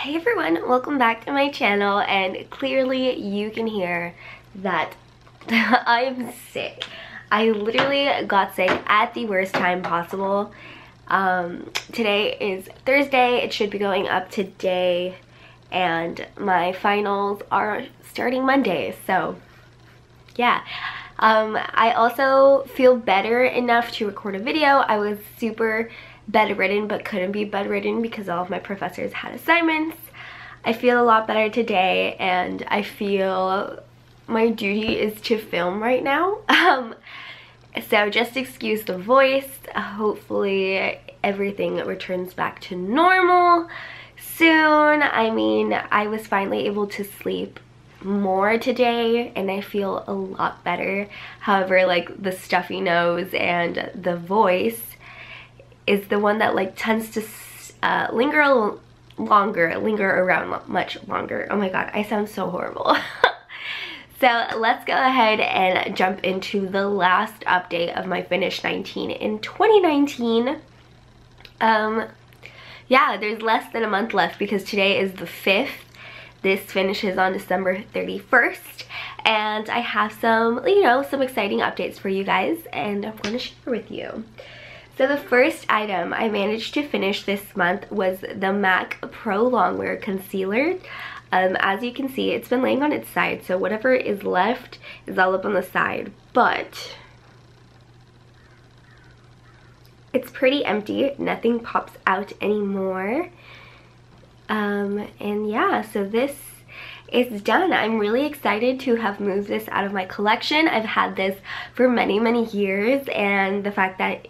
Hey everyone, welcome back to my channel, and clearly you can hear that I'm sick. I literally got sick at the worst time possible. Today is Thursday, it should be going up today, and my finals are starting Monday, so yeah. I also feel better enough to record a video. I was super bedridden but couldn't be bedridden because all of my professors had assignments. I feel a lot better today, and I feel my duty is to film right now. So just excuse the voice. Hopefully everything returns back to normal soon. I mean, I was finally able to sleep more today and I feel a lot better. However, like, the stuffy nose and the voice is the one that like tends to linger around much longer. Oh my god, I sound so horrible. So let's go ahead and jump into the last update of my Finish 19 in 2019. Yeah, there's less than a month left because today is the 5th. This finishes on December 31st, and I have some, some exciting updates for you guys, and I'm going to share with you. So the first item I managed to finish this month was the MAC Pro Longwear Concealer. As you can see, it's been laying on its side, so whatever is left is all up on the side, but it's pretty empty. Nothing pops out anymore. And yeah, so this is done. I'm really excited to have moved this out of my collection. I've had this for many years, and the fact that,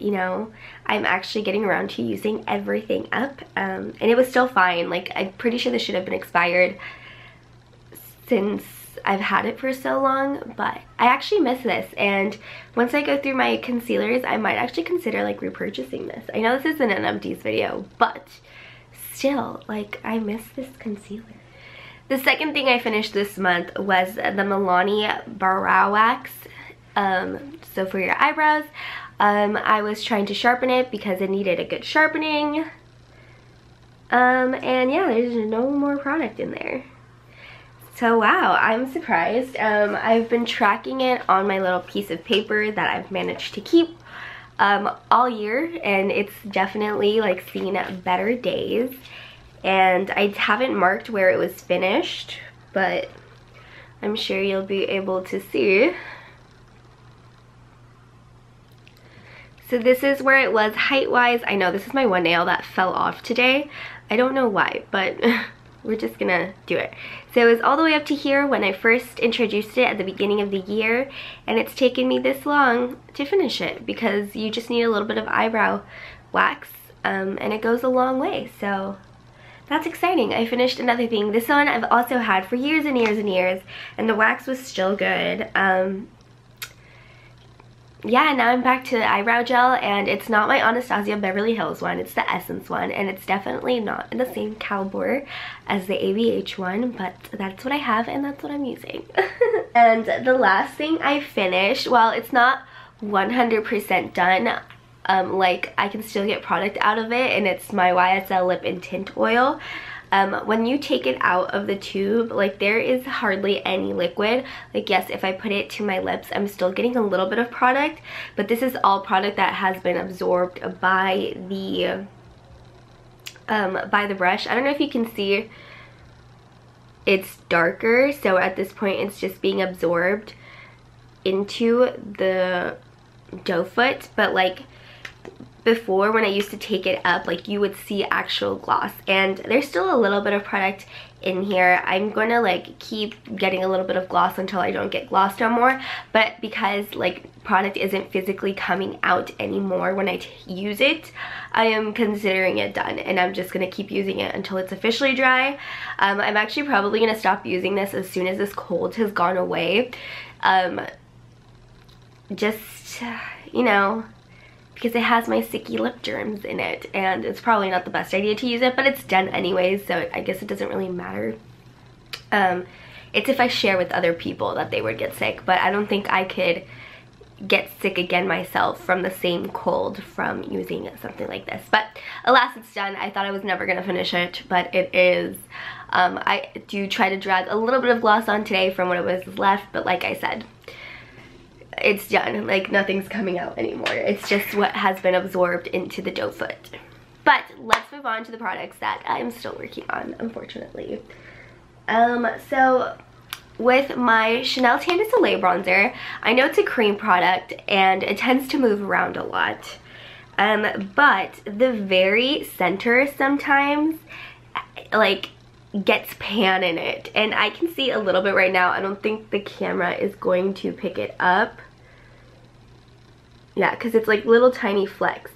I'm actually getting around to using everything up, and it was still fine. Like, I'm pretty sure this should have been expired since I've had it for so long, but I actually miss this, and once I go through my concealers, I might actually consider like repurchasing this. I know this isn't an empties video, but still, like, I miss this concealer. The second thing I finished this month was the Milani Brow Wax. So for your eyebrows, I was trying to sharpen it because it needed a good sharpening. And yeah, there's no more product in there. So wow, I'm surprised. I've been tracking it on my little piece of paper that I've managed to keep all year, and it's definitely like seen better days. And I haven't marked where it was finished, but I'm sure you'll be able to see. So this is where it was height-wise. I know this is my one nail that fell off today. I don't know why, but we're just gonna do it. So it was all the way up to here when I first introduced it at the beginning of the year, and it's taken me this long to finish it because you just need a little bit of eyebrow wax, and it goes a long way. So that's exciting. I finished another thing. This one I've also had for years and years and years, and the wax was still good. Yeah, now I'm back to the eyebrow gel, and it's not my Anastasia Beverly Hills one, it's the Essence one, and it's definitely not in the same caliber as the ABH one, but that's what I have and that's what I'm using. And the last thing I finished, well, it's not 100% done, like, I can still get product out of it, and it's my YSL lip in Tint Oil. When you take it out of the tube, like, there is hardly any liquid. Like, yes, if I put it to my lips, I'm still getting a little bit of product, but this is all product that has been absorbed by the brush. I don't know if you can see, it's darker, so at this point it's just being absorbed into the doe foot, but like before, when I used to take it up, like, you would see actual gloss, and there's still a little bit of product in here. I'm gonna like keep getting a little bit of gloss until I don't get gloss no more, but because like product isn't physically coming out anymore when I use it, I am considering it done, and I'm just gonna keep using it until it's officially dry. I'm actually probably gonna stop using this as soon as this cold has gone away, just, because it has my sticky lip germs in it, and it's probably not the best idea to use it, but it's done anyways, so I guess it doesn't really matter. It's if I share with other people that they would get sick, but I don't think I could get sick again myself from the same cold from using something like this. But alas, it's done. I thought I was never gonna finish it, but it is. I do try to drag a little bit of gloss on today from what it was left, but like I said, it's done. Like, nothing's coming out anymore. It's just what has been absorbed into the doe foot. But let's move on to the products that I'm still working on, unfortunately. So with my Chanel Tan de Soleil bronzer, I know it's a cream product and it tends to move around a lot. But the very center sometimes, like, gets pan in it. And I can see a little bit right now. I don't think the camera is going to pick it up. Yeah, because it's like little tiny flecks.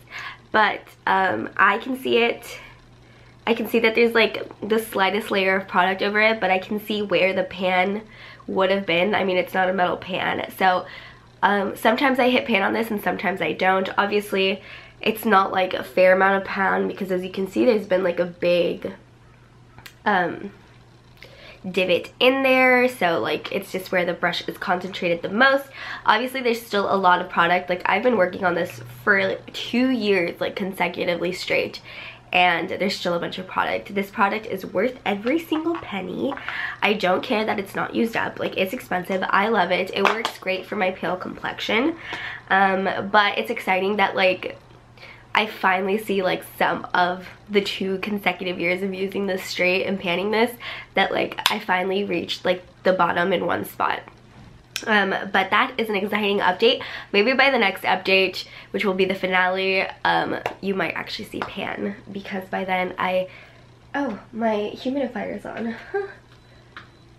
But I can see it. I can see that there's like the slightest layer of product over it, but I can see where the pan would have been. I mean, it's not a metal pan. So sometimes I hit pan on this and sometimes I don't. Obviously, it's not like a fair amount of pan because, as you can see, there's been like a big divot in there. So like, it's just where the brush is concentrated the most. Obviously, there's still a lot of product. Like, I've been working on this for like 2 years, like consecutively straight, and there's still a bunch of product. This product is worth every single penny. I don't care that it's not used up. Like, it's expensive. I love it. It works great for my pale complexion. But it's exciting that, like, I finally see, like, some of the 2 consecutive years of using this straight and panning this, that, like, I finally reached, like, the bottom in one spot. But that is an exciting update. Maybe by the next update, which will be the finale, you might actually see pan, because by then oh, my humidifier is on.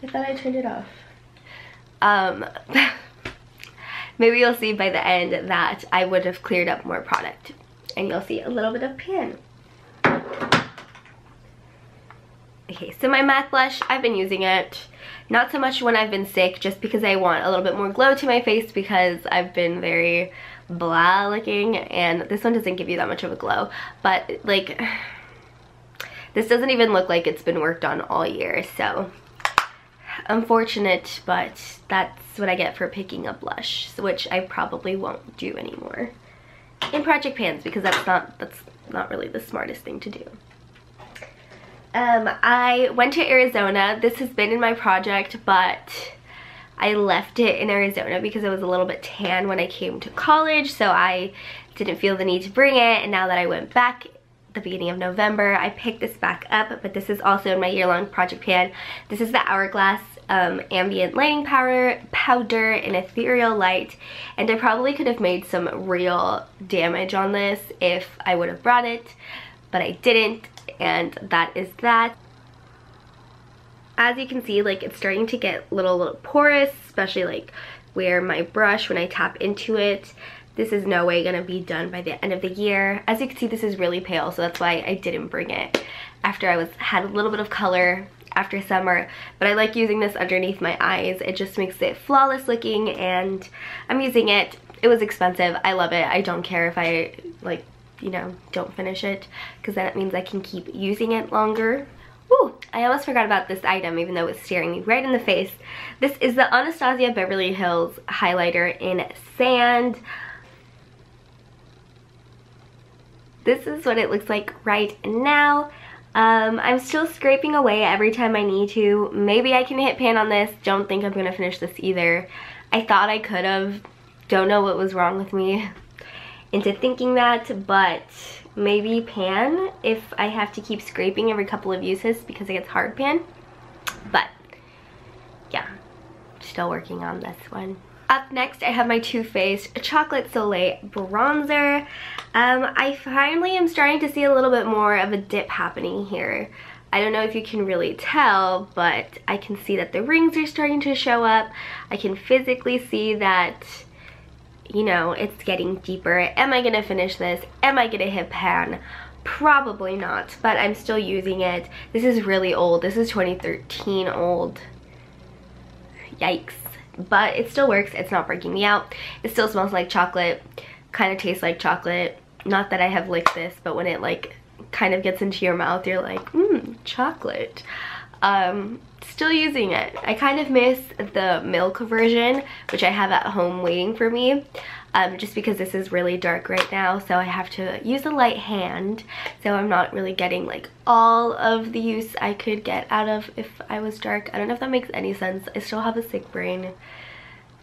I thought I turned it off. Maybe you'll see by the end that I would have cleared up more product, and you'll see a little bit of pan. Okay, so my MAC blush, I've been using it. Not so much when I've been sick, just because I want a little bit more glow to my face, because I've been very blah looking, and this one doesn't give you that much of a glow. But, like, this doesn't even look like it's been worked on all year, so unfortunate, but that's what I get for picking a blush, which I probably won't do anymore in project pans, because that's not really the smartest thing to do. I went to Arizona. This has been in my project, but I left it in Arizona because it was a little bit tan when I came to college, so I didn't feel the need to bring it. And now that I went back at the beginning of November, I picked this back up, but this is also in my year-long project pan. This is the Hourglass Ambient Lighting Powder in Ethereal Light, and I probably could have made some real damage on this if I would have brought it, but I didn't. And that is that. As you can see, like, it's starting to get little porous, especially like where my brush, when I tap into it. This is no way gonna be done by the end of the year. As you can see, this is really pale, so that's why I didn't bring it after I had a little bit of color after summer. But I like using this underneath my eyes. It just makes it flawless looking, and I'm using it. It was expensive. I love it. I don't care if I, like, you know, don't finish it, because then it means I can keep using it longer. Ooh, I almost forgot about this item, even though it was staring me right in the face. This is the Anastasia Beverly Hills highlighter in Sand. This is what it looks like right now. I'm still scraping away every time I need to. Maybe I can hit pan on this. Don't think I'm gonna finish this either. I thought I could have. Don't know what was wrong with me into thinking that, but maybe pan if I have to keep scraping every couple of uses because it gets hard pan. But yeah, still working on this one. Up next, I have my Too Faced Chocolate Soleil bronzer. I finally am starting to see a little bit more of a dip happening here. I don't know if you can really tell, but I can see that the rings are starting to show up. I can physically see that, you know, it's getting deeper. Am I gonna finish this? Am I gonna hit pan? Probably not, but I'm still using it. This is really old. This is 2013 old. Yikes. But it still works. It's not breaking me out. It still smells like chocolate, kind of tastes like chocolate. Not that I have licked this, but when it like kind of gets into your mouth, you're like, chocolate. Still using it. I kind of miss the milk version, which I have at home waiting for me. just because this is really dark right now, so I have to use a light hand, so I'm not really getting like all of the use I could get out of if I was dark. I don't know if that makes any sense. I still have a sick brain.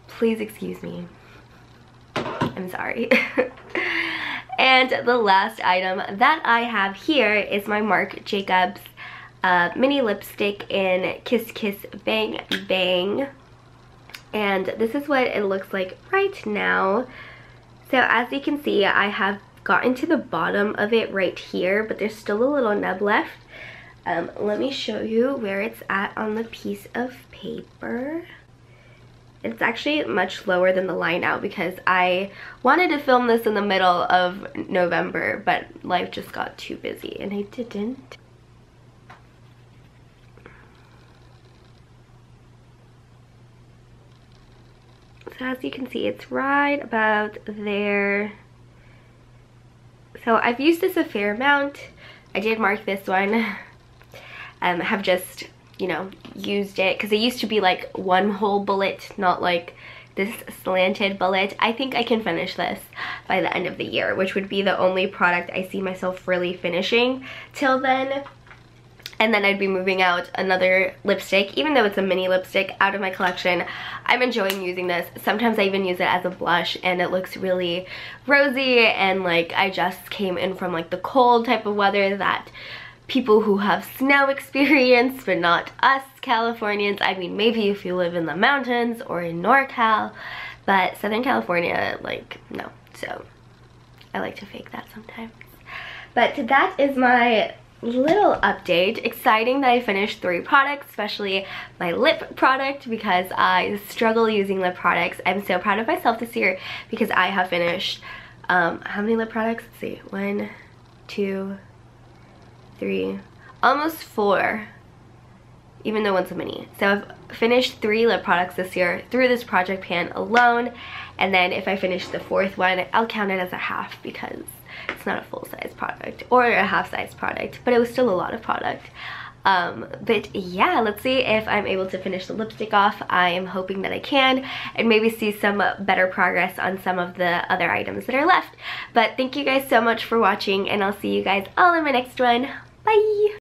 Please excuse me. I'm sorry. And the last item that I have here is my Marc Jacobs mini lipstick in Kiss Kiss Bang Bang. And this is what it looks like right now. So as you can see, I have gotten to the bottom of it right here, but there's still a little nub left. Let me show you where it's at on the piece of paper. It's actually much lower than the line out because I wanted to film this in the middle of November, but life just got too busy and I didn't. So as you can see, it's right about there. So I've used this a fair amount. I did mark this one. Have just, you know, used it because it used to be like one whole bullet, not like this slanted bullet. I think I can finish this by the end of the year, which would be the only product I see myself really finishing till then. And then I'd be moving out another lipstick, even though it's a mini lipstick, out of my collection. I'm enjoying using this. Sometimes I even use it as a blush and it looks really rosy, and like I just came in from like the cold type of weather that people who have snow experience, but not us Californians. I mean, maybe if you live in the mountains or in NorCal, but Southern California, like, no. So I like to fake that sometimes. But that is my little update. Exciting that I finished 3 products, especially my lip product, because I struggle using lip products. I'm so proud of myself this year because I have finished how many lip products? Let's see, 1, 2, 3, almost 4, even though one's a mini. So I've finished 3 lip products this year through this project pan alone, and then if I finish the 4th one, I'll count it as a half because it's not a full-size product or a half-size product, but it was still a lot of product. But yeah, let's see if I'm able to finish the lipstick off. I am hoping that I can, and maybe see some better progress on some of the other items that are left. But thank you guys so much for watching, and I'll see you guys all in my next one. Bye!